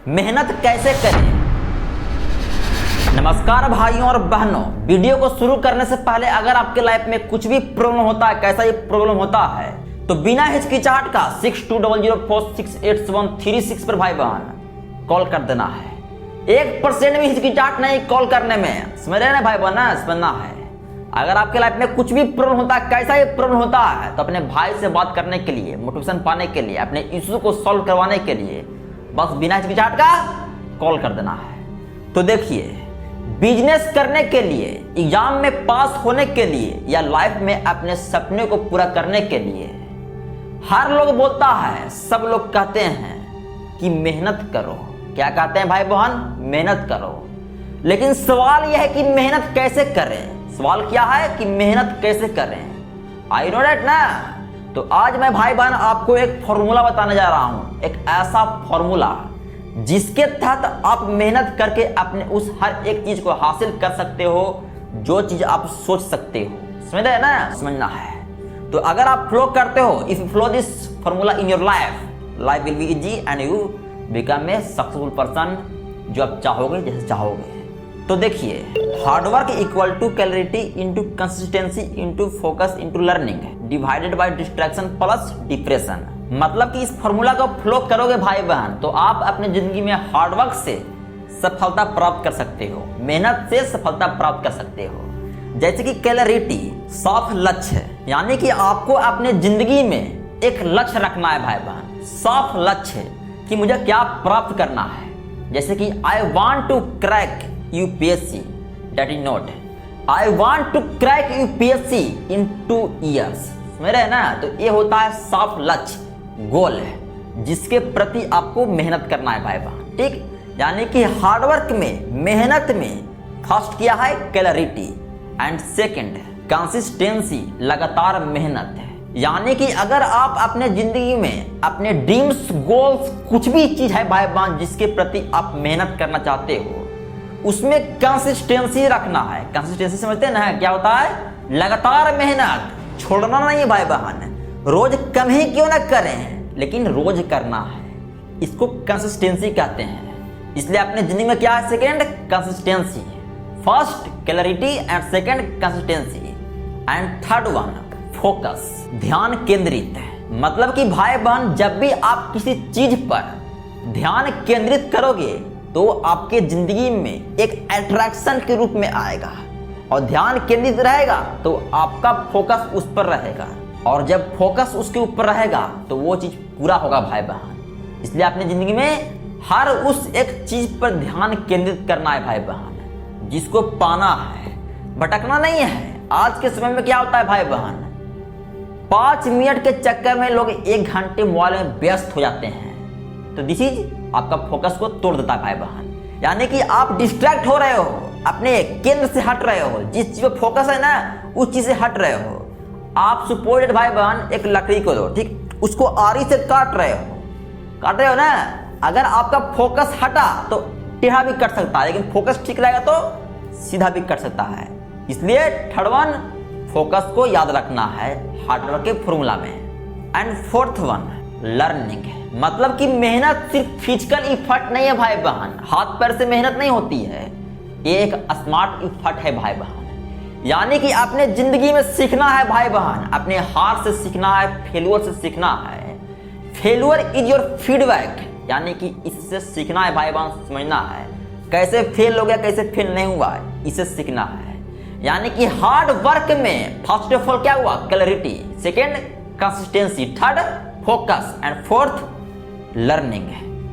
मेहनत कैसे करें। नमस्कार भाइयों और बहनों, वीडियो को शुरू करने से पहले अगर आपके लाइफ में कुछ भी प्रॉब्लम होता है, कैसा ये प्रॉब्लम होता है, तो बिना हिचकिचाहट का 6200468736 पर भाई बहन कॉल कर देना है। 1% भी हिचकिचाहट नहीं कॉल करने में, समझ रहे ना भाई बहन, समझना है। अगर आपके लाइफ में कुछ भी प्रॉब्लम होता है, कैसा ये प्रॉब्लम होता है, तो अपने भाई से बात करने के लिए, मोटिवेशन पाने के लिए, अपने इश्यू को सॉल्व करवाने के लिए बस बिना हिचकिचाहट का कॉल कर देना है। तो देखिए, बिजनेस करने के लिए, एग्जाम में पास होने के लिए या लाइफ में अपने सपने को पूरा करने के लिए हर लोग बोलता है, सब लोग कहते हैं कि मेहनत करो। क्या कहते हैं भाई बहन? मेहनत करो। लेकिन सवाल यह है कि मेहनत कैसे करें। सवाल क्या है कि मेहनत कैसे करें। आई नो दैट ना। तो आज मैं भाई बहन आपको एक फॉर्मूला बताने जा रहा हूं, एक ऐसा फॉर्मूला जिसके तहत आप मेहनत करके अपने उस हर एक चीज को हासिल कर सकते हो जो चीज आप सोच सकते हो। समझ रहे ना? समझना है। तो अगर आप फ्लो करते हो, if you flow this formula in your life will be easy and you become a successful person, जो आप चाहोगे, जैसे चाहोगे। तो देखिए, hard work equal to clarity into consistency into focus into learning divided by distraction plus depression. मतलब कि इस फॉर्मूला को फ्लो करोगे भाई बहन, तो आप अपनी जिंदगी में हार्डवर्क से सफलता प्राप्त कर सकते हो, मेहनत से सफलता प्राप्त कर सकते हो। जैसे कि क्लैरिटी, साफ लक्ष्य, यानी कि आपको अपने जिंदगी में एक लक्ष्य रखना है भाई बहन, साफ लक्ष्य कि मुझे क्या प्राप्त करना है। जैसे कि I want to crack UPSC, that is not I want to crack UPSC in 2 years। समझ रहे हैं ना? तो ये होता है साफ लक्ष्य, गोल है जिसके प्रति आपको मेहनत करना है भाई बहन। ठीक, यानी कि हार्डवर्क में, मेहनत में फर्स्ट किया है क्लैरिटी एंड सेकंड कंसिस्टेंसी, लगातार मेहनत है। यानी कि अगर आप अपने जिंदगी में अपने ड्रीम्स, गोल्स, कुछ भी चीज है भाई बहन जिसके प्रति आप मेहनत करना चाहते हो, उसमें कंसिस्टेंसी रखना है। कंसिस्टेंसी समझते हैं ना, क्या होता है? लगातार मेहनत, छोड़ना नहीं भाई बहन। रोज कम ही क्यों ना करें, लेकिन रोज करना है, इसको कंसिस्टेंसी कहते हैं। इसलिए अपने जिंदगी में क्या है? Second consistency, first clarity and second consistency and third one focus, ध्यान केंद्रित। मतलब कि भाई बहन, जब भी आप किसी चीज पर ध्यान केंद्रित करोगे तो आपके जिंदगी में एक अट्रैक्शन के रूप में आएगा, और ध्यान केंद्रित रहेगा तो आपका फोकस उस पर रहेगा, और जब फोकस उसके ऊपर रहेगा तो वो चीज पूरा होगा भाई बहन। इसलिए अपनी जिंदगी में हर उस एक चीज पर ध्यान केंद्रित करना है भाई बहन, जिसको पाना है, भटकना नहीं है। आज के समय में क्या होता है भाई बहन, 5 मिनट के चक्कर में लोग 1 घंटे मोबाइल में व्यस्त हो जाते हैं। तो दिस इज आपका फोकस को तोड़ देता है भाई बहन। यानी कि आप डिस्ट्रैक्ट हो रहे हो, अपने केंद्र से हट रहे हो, जिस चीज पे फोकस है ना उस चीज से हट रहे हो। आप सपोर्टेड भाई बहन एक लकड़ी को लो, ठीक, उसको आरी से काट रहे हो ना। अगर आपका फोकस हटा तो टेढ़ा भी कट सकता है, लेकिन फोकस ठीक रहेगा तो सीधा भी कट सकता है। इसलिए थर्ड वन फोकस को याद रखना है हार्डवर्क के फॉर्मूला में। एंड फोर्थ वन लर्निंग, मतलब कि मेहनत सिर्फ फिजिकल इफर्ट नहीं है भाई बहन, हाथ पैर से मेहनत नहीं होती है, ये एक स्मार्ट इफर्ट है भाई बहन। यानी कि अपने जिंदगी में सीखना है भाई बहन, अपने हार से सीखना है, फेल्योर से सीखना है। फेल्योर इज योर फीडबैक, यानी कि इससे सीखना है भाई बहन, समझना है कैसे फेल हो गया, कैसे फेल नहीं हुआ, इसे सीखना है। यानी कि हार्ड वर्क में फर्स्ट ऑफ ऑल क्या हुआ? Clarity, second consistency, third focus and fourth learning.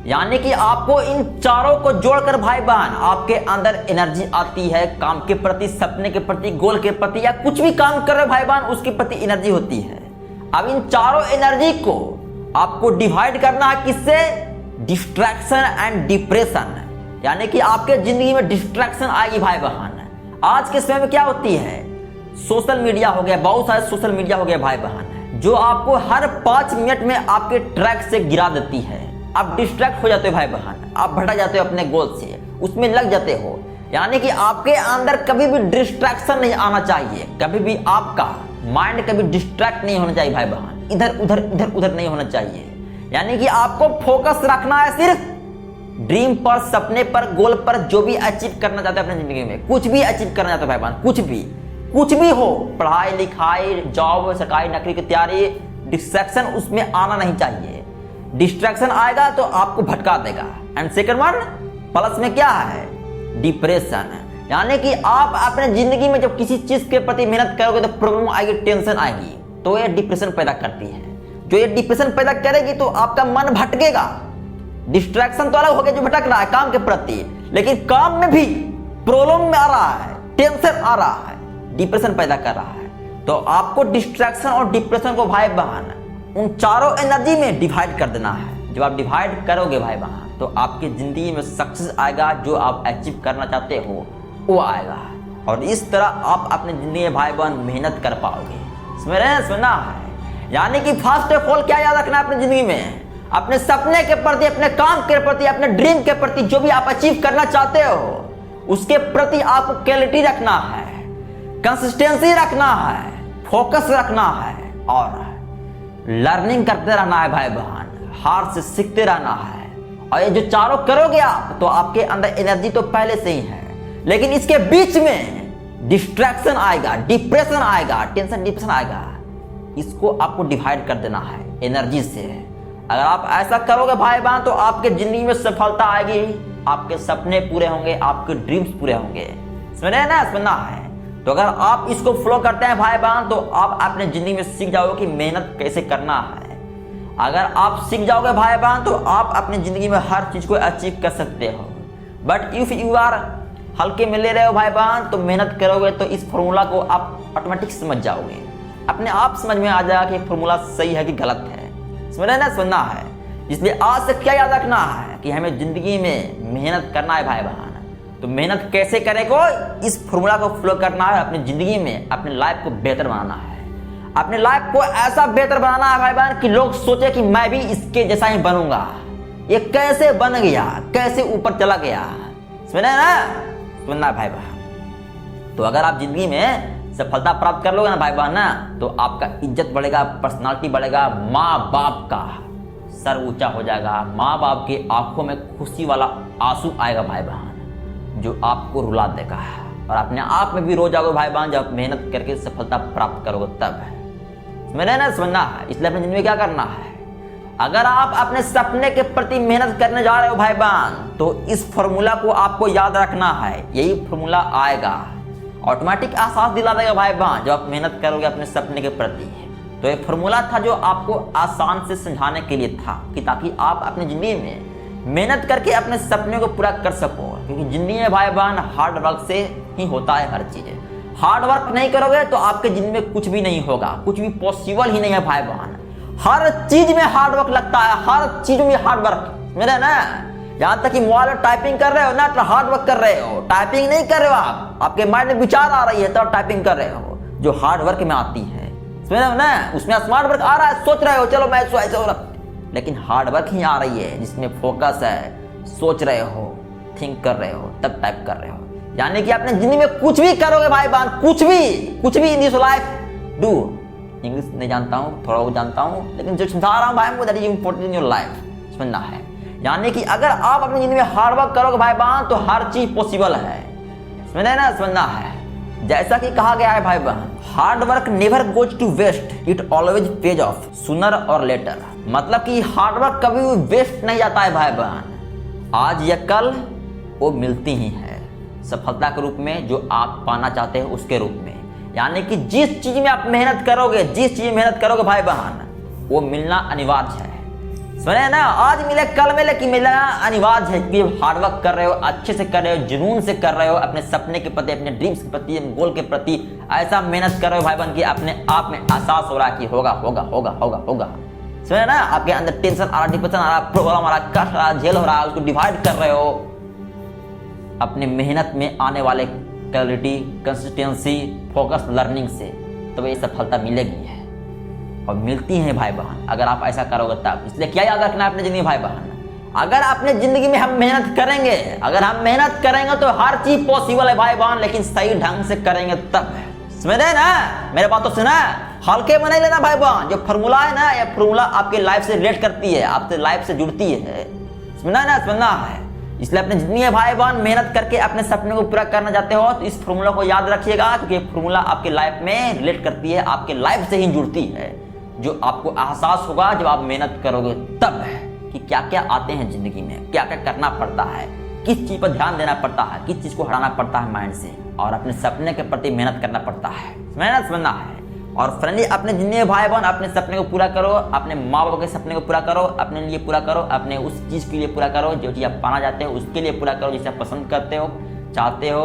यानी कि आपको इन चारों को जोड़कर भाई बहन आपके अंदर एनर्जी आती है, काम के प्रति, सपने के प्रति, गोल के प्रति, या कुछ भी काम कर रहे भाई बहन उसके प्रति एनर्जी होती है। अब इन चारों एनर्जी को आपको डिवाइड करना है किससे? Distraction and depression. यानी कि आपके जिंदगी में डिस्ट्रैक्शन आएगी भाई बहन। आज के समय में क्या होती है? सोशल मीडिया हो गया, बहुत सारे सोशल मीडिया हो गया भाई बहन, जो आपको हर 5 मिनट में आपके ट्रैक से गिरा देती है। आप डिस्ट्रैक्ट हो जाते हो भाई बहन, आप भटक जाते हो अपने गोल से, उसमें लग जाते हो। यानी कि आपके अंदर कभी भी डिस्ट्रैक्शन नहीं आना चाहिए, कभी भी आपका माइंड कभी डिस्ट्रैक्ट नहीं होना चाहिए भाई बहन, इधर उधर नहीं होना चाहिए। यानी कि आपको फोकस रखना है सिर्फ ड्रीम पर, सपने पर, गोल पर जो भी अचीव करना चाहते हैं अपनी जिंदगी में, कुछ भी अचीव करना चाहते हैं भाई बहन, कुछ भी हो, पढ़ाई लिखाई, जॉब, सरकारी नौकरी की तैयारी, डिस्ट्रैक्शन उसमें आना नहीं चाहिए। डिस्ट्रैक्शन आएगा तो आपको भटका देगा। एंड सेकंड वन, प्लस में क्या है, डिप्रेशन। यानी कि आप अपने जिंदगी में जब किसी चीज के प्रति मेहनत करोगे तो प्रॉब्लम आएगी, टेंशन आएगी, तो ये डिप्रेशन पैदा करती है। जो ये डिप्रेशन पैदा करेगी तो आपका मन भटकेगा। डिस्ट्रैक्शन तो अलग हो गया जो भटक रहा है काम के प्रति, लेकिन काम में भी प्रॉब्लम में आ रहा है, टेंशन आ रहा है, डिप्रेशन पैदा कर रहा है। तो आपको डिस्ट्रैक्शन और डिप्रेशन को भाई बहन उन चारों एनर्जी में डिवाइड कर देना है। जब आप डिवाइड करोगे भाई बहन तो आपकी जिंदगी में सक्सेस आएगा, जो आप अचीव करना चाहते हो वो आएगा। और इस तरह आप अपनी जिंदगी में भाई बहन मेहनत कर पाओगे। सुनना है, यानी कि फर्स्ट ऑफ ऑल क्या याद रखना है अपनी जिंदगी में, अपने सपने के प्रति, अपने काम के प्रति, अपने ड्रीम के प्रति, जो भी आप अचीव करना चाहते हो उसके प्रति आपको क्लैरिटी रखना है, कंसिस्टेंसी रखना है, फोकस रखना है और लर्निंग करते रहना है भाई बहन, हार से सीखते रहना है। और ये जो चारों करोगे आप तो आपके अंदर एनर्जी तो पहले से ही है, लेकिन इसके बीच में डिस्ट्रैक्शन आएगा, डिप्रेशन आएगा, टेंशन डिप्रेशन आएगा। इसको आपको डिवाइड कर देना है एनर्जी से। अगर आप ऐसा करोगे भाई बहन तो आपके जिंदगी में सफलता आएगी, आपके सपने पूरे होंगे, आपके ड्रीम्स पूरे होंगे। समझना है। तो अगर आप इसको फॉलो करते हैं भाई बहन तो आप अपने जिंदगी में सीख जाओगे कि मेहनत कैसे करना है। अगर आप सीख जाओगे भाई बहन तो आप अपनी जिंदगी में हर चीज को अचीव कर सकते हो। बट इफ यू आर हल्के में ले रहे हो भाई बहन तो मेहनत करोगे तो इस फॉर्मूला को आप ऑटोमेटिक समझ जाओगे, अपने आप समझ में आ जाएगा कि फॉर्मूला सही है कि गलत है। सुनना है। इसलिए आज से क्या याद रखना है कि हमें जिंदगी में मेहनत करना है भाई बहन। तो मेहनत कैसे करेंगे, इस फॉर्मूला को फॉलो करना है, अपनी जिंदगी में अपने लाइफ को बेहतर बनाना है। अपने लाइफ को ऐसा बेहतर बनाना है भाई बहन कि लोग सोचे कि मैं भी इसके जैसा ही बनूंगा। ये कैसे बन गया, कैसे ऊपर चला गया। सुनना भाई बहन। तो अगर आप जिंदगी में सफलता प्राप्त कर लोगे ना भाई बहन ना, तो आपका इज्जत बढ़ेगा, पर्सनालिटी बढ़ेगा, माँ बाप का सर ऊंचा हो जाएगा, माँ बाप के आंखों में खुशी वाला आंसू आएगा भाई बहन, जो आपको रुला देगा। और अपने आप में भी रो जाओगे भाई बहन जब मेहनत करके सफलता प्राप्त करोगे तब। समझना है। इसलिए अपनी जिंदगी में क्या करना है, अगर आप अपने सपने के प्रति मेहनत करने जा रहे हो भाई बहन तो इस फॉर्मूला को आपको याद रखना है। यही फॉर्मूला आएगा, ऑटोमेटिक एहसास दिला देगा भाई बहन जब आप मेहनत करोगे अपने सपने के प्रति। तो ये फॉर्मूला था जो आपको आसान से समझाने के लिए था कि ताकि आप अपनी जिंदगी में मेहनत करके अपने सपने को पूरा कर सको। क्योंकि जिंदगी में भाई बहन हार्ड वर्क से ही होता है हर चीज। हार्ड वर्क नहीं करोगे तो आपके जिंदगी में कुछ भी नहीं होगा, कुछ भी पॉसिबल ही नहीं है भाई बहन। हर चीज में हार्ड वर्क लगता है, हर चीज में हार्ड वर्क। मेरा ना यहाँ तक कि मोबाइल में टाइपिंग कर रहे हो ना तो हार्ड वर्क कर रहे हो, टाइपिंग नहीं कर रहे हो आप, आपके माइंड में विचार आ रही है तो टाइपिंग कर रहे हो, जो हार्ड वर्क में आती है। ना उसमें स्मार्ट वर्क आ रहा है, सोच रहे हो चलो मैं लेकिन हार्ड वर्क ही आ रही है जिसमें फोकस है, सोच रहे हो, थिंक कर रहे हो, तब टाइप कर रहे हो। यानी कि अपने जिंदगी में कुछ भी करोगे भाई बहन, कुछ भी in this life do. English नहीं जानता हूँ, थोड़ा वो जानता हूँ, लेकिन जो समझा रहा हूँ भाई वो that is important in your life. समझना है। यानी कि अगर आप अपनी जिंदगी में हार्ड वर्क करोगे भाई बहन तो हर चीज पॉसिबल है। समझना है। जैसा कि कहा गया है भाई बहन, hard work never goes to waste, it always pays off sooner और लेटर। मतलब कि हार्ड वर्क कभी भी वेस्ट नहीं जाता है भाई बहन, आज या कल वो मिलती ही है सफलता के रूप में, जो आप पाना चाहते हैं उसके रूप में। यानी कि जिस चीज में आप मेहनत करोगे भाई बहन वो मिलना अनिवार्य है। सुने ना, आज मिले कल मिले कि मिलना अनिवार्य है कि हार्ड वर्क कर रहे हो, अच्छे से कर रहे हो, जुनून से कर रहे हो, अपने सपने के प्रति, अपने ड्रीम्स के प्रति, गोल के प्रति ऐसा मेहनत कर रहे हो भाई बहन कि अपने आप में एहसास हो रहा है कि होगा। सुने ना, आपके अंदर टेंशन आ रहा, डिप्रेशन आ रहा, प्रॉब्लम आ रहा, कष्ट आ रहा, झेल हो रहा है, उसको डिवाइड कर रहे हो। अपने मेहनत में आने वाले क्लैरिटी, कंसिस्टेंसी, फोकस, लर्निंग से तो ये सफलता मिलेगी है और मिलती है भाई बहन अगर आप ऐसा करोगे तब। इसलिए क्या याद रखना है अपनी जिंदगी भाई बहन, अगर अपने जिंदगी में हम मेहनत करेंगे, अगर हम मेहनत करेंगे तो हर चीज पॉसिबल है भाई बहन, लेकिन सही ढंग से करेंगे तब। समझे ना, मेरे बात तो सुना, हल्के में नहीं लेना भाई बहन। जो फॉर्मूला है ना, ये फॉर्मूला आपके लाइफ से रिलेट करती है, आपसे लाइफ से जुड़ती है। समझना है। इसलिए अपने जितने भाई बहन मेहनत करके अपने सपने को पूरा करना चाहते हो तो इस फॉर्मूला को याद रखिएगा, क्योंकि फॉर्मूला आपके लाइफ में रिलेट करती है, आपके लाइफ से ही जुड़ती है। जो आपको एहसास होगा जब आप मेहनत करोगे तब है कि क्या क्या आते हैं जिंदगी में, क्या क्या करना पड़ता है, किस चीज पर ध्यान देना पड़ता है, किस चीज को हटाना पड़ता है माइंड से, और अपने सपने के प्रति मेहनत करना पड़ता है, मेहनत समझना है। और फ्रेंडली अपने जितने भाई बहन अपने सपने को पूरा करो, अपने माँ बाप के सपने को पूरा करो, अपने लिए पूरा करो, अपने उस चीज़ के लिए पूरा करो जो चीज़ आप पाना चाहते हो, उसके लिए पूरा करो, जिसे आप पसंद करते हो, चाहते हो,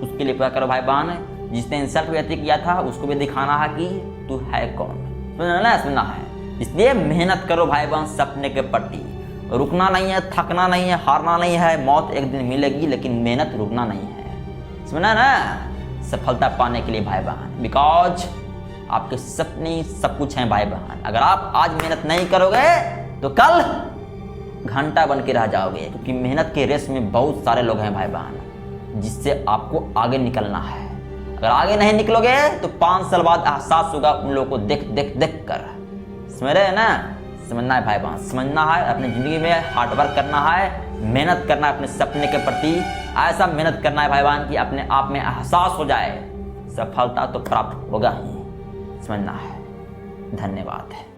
उसके लिए पूरा करो भाई बहन। जिसने इंसल्ट व्यक्ति किया था उसको भी दिखाना है कि तू है कौन, सुनना है। इसलिए मेहनत करो भाई बहन सपने के प्रति, रुकना नहीं है, थकना नहीं है, हारना नहीं है। मौत एक दिन मिलेगी लेकिन मेहनत रुकना नहीं है, समझना ना, सफलता पाने के लिए भाई बहन। बिकॉज आपके सपने सब कुछ हैं भाई बहन। अगर आप आज मेहनत नहीं करोगे तो कल घंटा बन के रह जाओगे, क्योंकि मेहनत के रेस में बहुत सारे लोग हैं भाई बहन, जिससे आपको आगे निकलना है। अगर आगे नहीं निकलोगे तो 5 साल बाद एहसास होगा उन लोगों को देख देख देख कर, समझ रहे हैं ना। समझना है भाई बहन, समझना है, अपनी जिंदगी में हार्डवर्क करना है, मेहनत करना है अपने सपने के प्रति। ऐसा मेहनत करना है भाई बहन कि अपने आप में एहसास हो जाए सफलता तो प्राप्त होगा ही, समझना है। धन्यवाद।